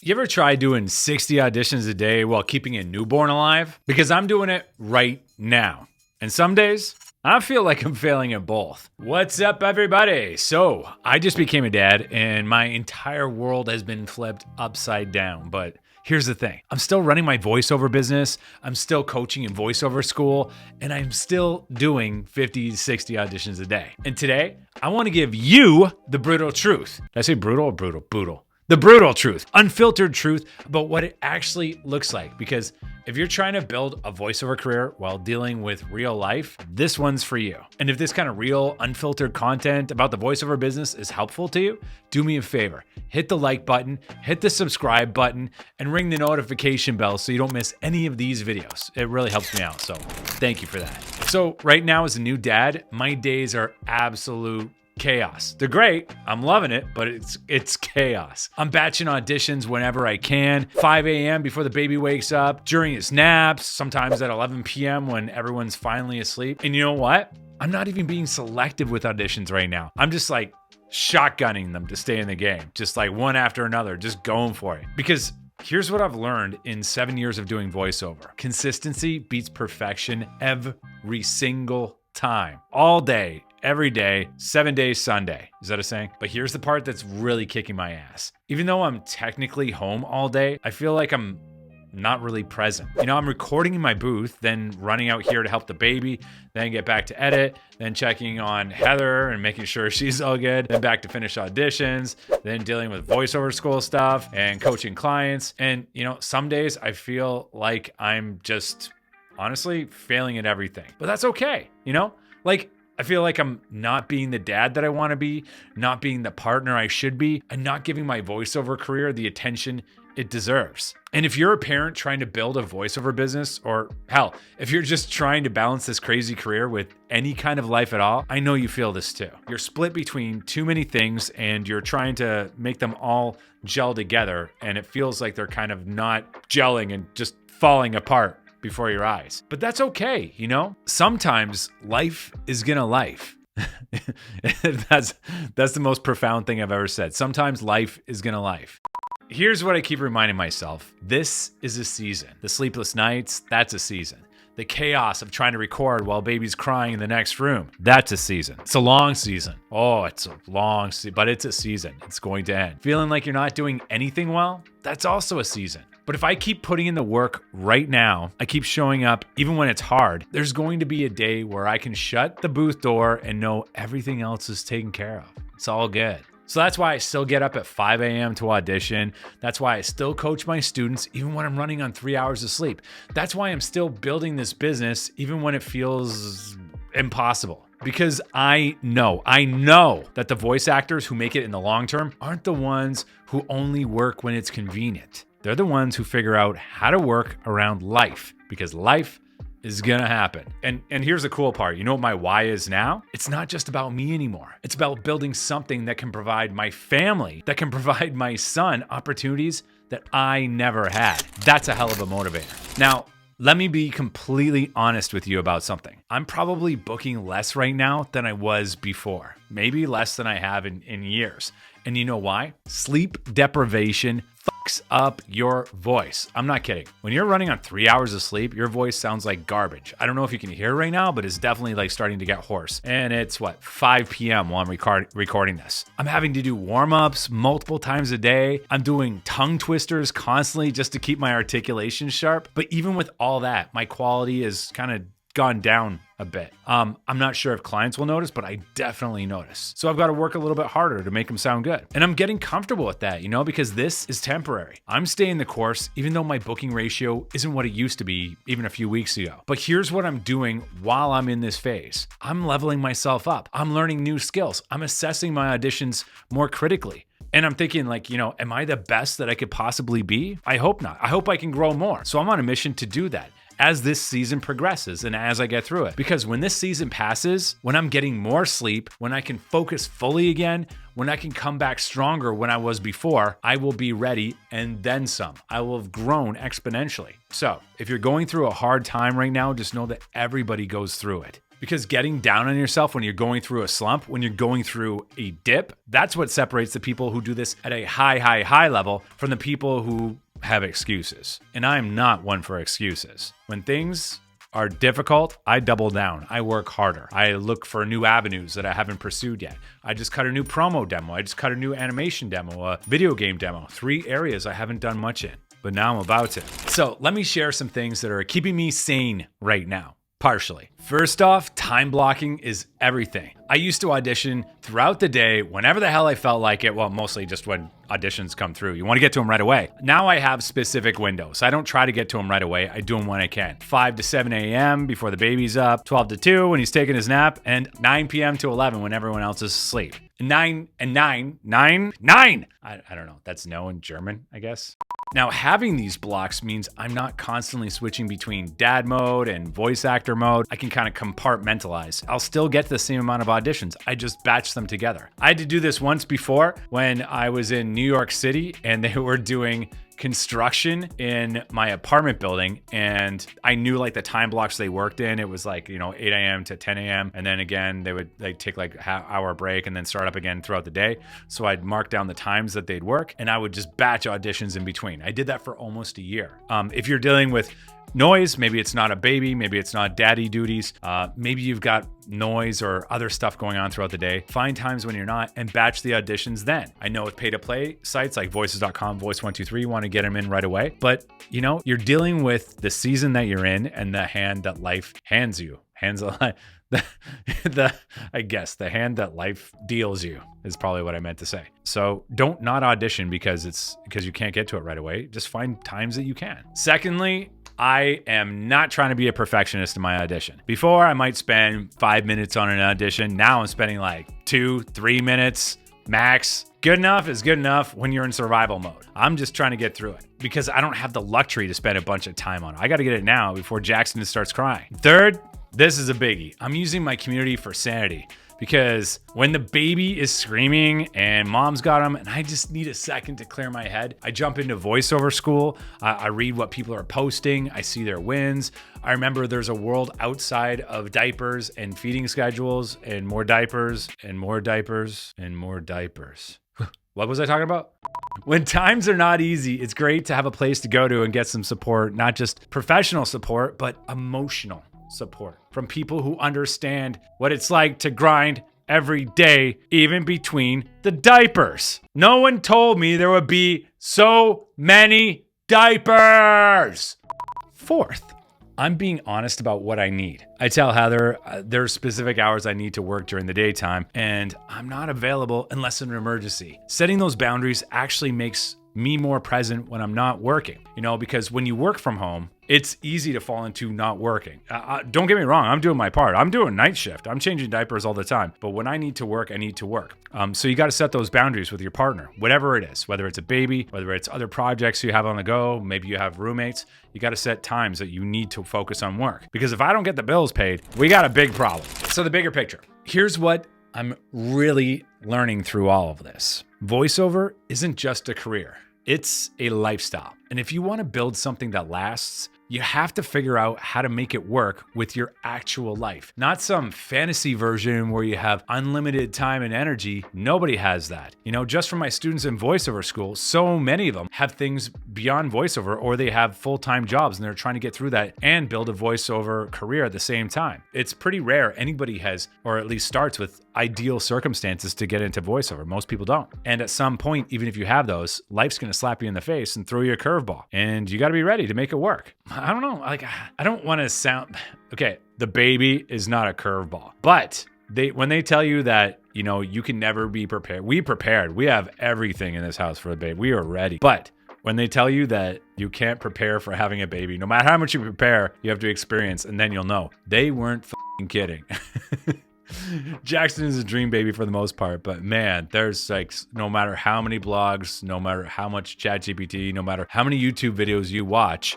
You ever try doing 60 auditions a day while keeping a newborn alive? Because I'm doing it right now. And some days, I feel like I'm failing at both. What's up, everybody? So, I just became a dad and my entire world has been flipped upside down. But here's the thing. I'm still running my voiceover business. I'm still coaching in VoiceOver School. And I'm still doing 50 to 60 auditions a day. And today, I want to give you the brutal truth. Did I say brutal or brutal? Brutal. The brutal truth, unfiltered truth about what it actually looks like. Because if you're trying to build a voiceover career while dealing with real life, this one's for you. And if this kind of real, unfiltered content about the voiceover business is helpful to you, do me a favor. Hit the like button, hit the subscribe button, and ring the notification bell so you don't miss any of these videos. It really helps me out, so thank you for that. So right now as a new dad, my days are absolute chaos. They're great. I'm loving it, but it's chaos. I'm batching auditions whenever I can. 5 a.m. before the baby wakes up, during his naps, sometimes at 11 p.m. when everyone's finally asleep. And you know what? I'm not even being selective with auditions right now. I'm just like shotgunning them to stay in the game. Just like one after another, just going for it. Because here's what I've learned in 7 years of doing voiceover. Consistency beats perfection every single time. All day. Every day, 7 days Sunday. Is that a saying? But here's the part that's really kicking my ass. Even though I'm technically home all day, I feel like I'm not really present. You know, I'm recording in my booth, then running out here to help the baby, then get back to edit, then checking on Heather and making sure she's all good, then back to finish auditions, then dealing with voiceover school stuff and coaching clients. And, you know, some days I feel like I'm just honestly failing at everything. But that's okay, you know? Like, I feel like I'm not being the dad that I want to be, not being the partner I should be, and not giving my voiceover career the attention it deserves. And if you're a parent trying to build a voiceover business, or hell, if you're just trying to balance this crazy career with any kind of life at all, I know you feel this too. You're split between too many things and you're trying to make them all gel together, and it feels like they're kind of not gelling and just falling apart before your eyes. But that's okay, you know? Sometimes life is gonna life. That's the most profound thing I've ever said. Sometimes life is gonna life. Here's what I keep reminding myself. This is a season. The sleepless nights, that's a season. The chaos of trying to record while baby's crying in the next room, that's a season. It's a long season. Oh, it's a long season, but it's a season. It's going to end. Feeling like you're not doing anything well, that's also a season. But if I keep putting in the work right now, I keep showing up even when it's hard, there's going to be a day where I can shut the booth door and know everything else is taken care of. It's all good. So that's why I still get up at 5 a.m. to audition. That's why I still coach my students even when I'm running on 3 hours of sleep. That's why I'm still building this business even when it feels impossible. Because I know that the voice actors who make it in the long term aren't the ones who only work when it's convenient. They're the ones who figure out how to work around life, because life is gonna happen. And here's the cool part. You know what my why is now? It's not just about me anymore. It's about building something that can provide my family, that can provide my son opportunities that I never had. That's a hell of a motivator. Now, let me be completely honest with you about something. I'm probably booking less right now than I was before. Maybe less than I have in years. And you know why? Sleep deprivation fucks up your voice. I'm not kidding. When you're running on 3 hours of sleep, your voice sounds like garbage. I don't know if you can hear right now, but it's definitely like starting to get hoarse. And it's 5 p.m. while I'm recording this. I'm having to do warm-ups multiple times a day. I'm doing tongue twisters constantly just to keep my articulation sharp. But even with all that, my quality is kind of gone down a bit. I'm not sure if clients will notice, but I definitely notice. So I've got to work a little bit harder to make them sound good. And I'm getting comfortable with that, you know, because this is temporary. I'm staying the course, even though my booking ratio isn't what it used to be even a few weeks ago. But here's what I'm doing while I'm in this phase. I'm leveling myself up. I'm learning new skills. I'm assessing my auditions more critically. And I'm thinking like, you know, am I the best that I could possibly be? I hope not. I hope I can grow more. So I'm on a mission to do that as this season progresses and as I get through it. Because when this season passes, when I'm getting more sleep, when I can focus fully again, when I can come back stronger when I was before, I will be ready and then some. I will have grown exponentially. So if you're going through a hard time right now, just know that everybody goes through it. Because getting down on yourself when you're going through a slump, when you're going through a dip, that's what separates the people who do this at a high level from the people who have excuses. And I'm not one for excuses. When things are difficult, I double down. I work harder. I look for new avenues that I haven't pursued yet. I just cut a new promo demo. I just cut a new animation demo, a video game demo. 3 areas I haven't done much in, but now I'm about to. So let me share some things that are keeping me sane right now. Partially. First off, time blocking is everything. I used to audition throughout the day, whenever the hell I felt like it. Well, mostly just when auditions come through. You want to get to them right away. Now I have specific windows. I don't try to get to them right away. I do them when I can. 5 to 7 a.m. before the baby's up, 12 to 2 when he's taking his nap, and 9 p.m. to 11 when everyone else is asleep. 9. I don't know. That's no in German, I guess. Now, having these blocks means I'm not constantly switching between dad mode and voice actor mode. I can kind of compartmentalize. I'll still get the same amount of auditions. I just batch them together. I had to do this once before when I was in New York City and they were doing construction in my apartment building, and I knew like the time blocks they worked in. It was like, 8 a.m. to 10 a.m. and then again they'd take like a half-hour break and then start up again throughout the day. So I'd mark down the times that they'd work and I would just batch auditions in between. I did that for almost a year. If you're dealing with noise, maybe it's not a baby, maybe it's not daddy duties, maybe you've got noise or other stuff going on throughout the day, find times when you're not and batch the auditions then. I know with pay-to-play sites like voices.com, Voice123, you want to get them in right away, but you're dealing with the season that you're in and the hand that life hands you. I guess the hand that life deals you is probably what I meant to say. So don't not audition because you can't get to it right away. Just find times that you can. Secondly, I am not trying to be a perfectionist in my audition. Before, I might spend 5 minutes on an audition. Now I'm spending like 2-3 minutes max. Good enough is good enough when you're in survival mode. I'm just trying to get through it because I don't have the luxury to spend a bunch of time on it. I got to get it now before Jackson starts crying. Third, this is a biggie. I'm using my community for sanity. Because when the baby is screaming and mom's got him and I just need a second to clear my head, I jump into VoiceOver School. I read what people are posting. I see their wins. I remember there's a world outside of diapers and feeding schedules and more diapers and more diapers and more diapers. What was I talking about? When times are not easy, it's great to have a place to go to and get some support, not just professional support, but emotional support from people who understand what it's like to grind every day, even between the diapers. No one told me there would be so many diapers. Fourth, I'm being honest about what I need. I tell Heather there's specific hours I need to work during the daytime, and I'm not available unless in an emergency. Setting those boundaries actually makes me more present when I'm not working, because when you work from home, it's easy to fall into not working. Don't get me wrong, I'm doing my part. I'm doing night shift. I'm changing diapers all the time. But when I need to work, I need to work. So you got to set those boundaries with your partner, whatever it is, whether it's a baby, whether it's other projects you have on the go, maybe you have roommates. You got to set times that you need to focus on work. Because if I don't get the bills paid, we got a big problem. So the bigger picture. Here's what I'm really learning through all of this. VoiceOver isn't just a career. It's a lifestyle. And if you want to build something that lasts, you have to figure out how to make it work with your actual life. Not some fantasy version where you have unlimited time and energy. Nobody has that. Just from my students in VoiceOver School, so many of them have things beyond VoiceOver, or they have full-time jobs and they're trying to get through that and build a VoiceOver career at the same time. It's pretty rare anybody has, or at least starts with ideal circumstances to get into VoiceOver. Most people don't. And at some point, even if you have those, life's going to slap you in the face and throw you a curveball. And you got to be ready to make it work. I don't know. I don't want to sound... Okay, the baby is not a curveball. But when they tell you that, you can never be prepared. We prepared. We have everything in this house for the baby. We are ready. But when they tell you that you can't prepare for having a baby, no matter how much you prepare, you have to experience, and then you'll know. They weren't kidding. Jackson is a dream baby for the most part, but man, there's no matter how many blogs, no matter how much ChatGPT, no matter how many YouTube videos you watch,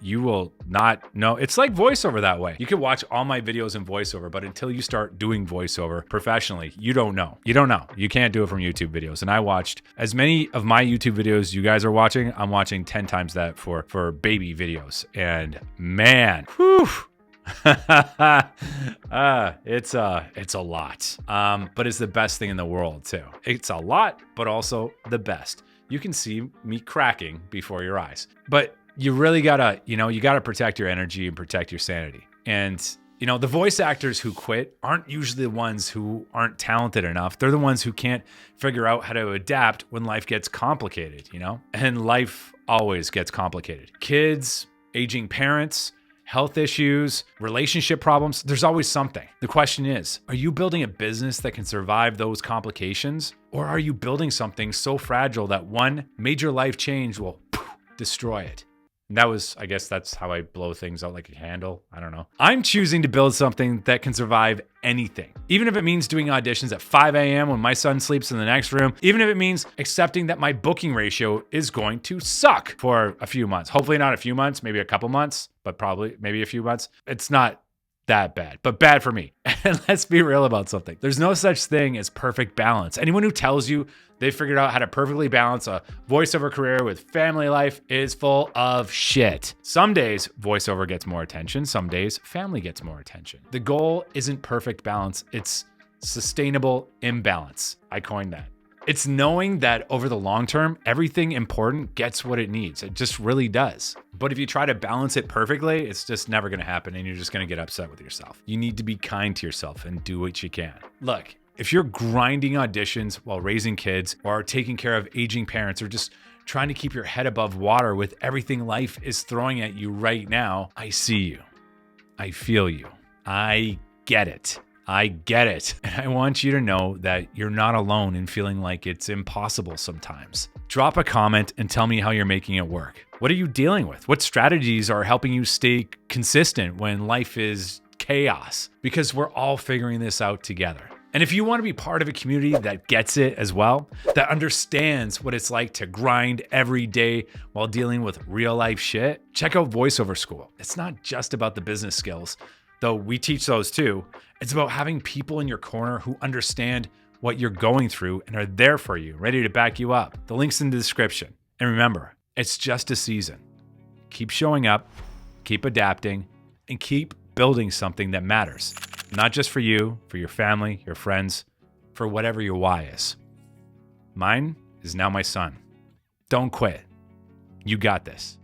you will not know. It's like VoiceOver that way. You can watch all my videos in VoiceOver, but until you start doing VoiceOver professionally, you don't know. You can't do it from YouTube videos. And I watched as many of my YouTube videos you guys are watching. I'm watching 10 times that for baby videos. And man, whew. It's a lot. But it's the best thing in the world too. It's a lot, but also the best. You can see me cracking before your eyes. But you really gotta, you gotta protect your energy and protect your sanity. And the voice actors who quit aren't usually the ones who aren't talented enough. They're the ones who can't figure out how to adapt when life gets complicated, And life always gets complicated. Kids, aging parents, health issues, relationship problems, there's always something. The question is, are you building a business that can survive those complications? Or are you building something so fragile that one major life change will destroy it? And I guess that's how I blow things out like a candle. I don't know. I'm choosing to build something that can survive anything. Even if it means doing auditions at 5 a.m. when my son sleeps in the next room. Even if it means accepting that my booking ratio is going to suck for a few months. Hopefully not a few months, maybe a couple months, but probably maybe a few months. It's not that bad, but bad for me. And let's be real about something. There's no such thing as perfect balance. Anyone who tells you they figured out how to perfectly balance a voiceover career with family life is full of shit. Some days voiceover gets more attention. Some days family gets more attention. The goal isn't perfect balance. It's sustainable imbalance. I coined that. It's knowing that over the long term, everything important gets what it needs. It just really does. But if you try to balance it perfectly, it's just never going to happen and you're just going to get upset with yourself. You need to be kind to yourself and do what you can. Look, if you're grinding auditions while raising kids or taking care of aging parents or just trying to keep your head above water with everything life is throwing at you right now, I see you. I feel you. I get it. I get it. And I want you to know that you're not alone in feeling like it's impossible sometimes. Drop a comment and tell me how you're making it work. What are you dealing with? What strategies are helping you stay consistent when life is chaos? Because we're all figuring this out together. And if you want to be part of a community that gets it as well, that understands what it's like to grind every day while dealing with real life shit, check out VoiceOver School. It's not just about the business skills, though we teach those too. It's about having people in your corner who understand what you're going through and are there for you, ready to back you up. The link's in the description. And remember, it's just a season. Keep showing up, keep adapting, and keep building something that matters. Not just for you, for your family, your friends, for whatever your why is. Mine is now my son. Don't quit. You got this.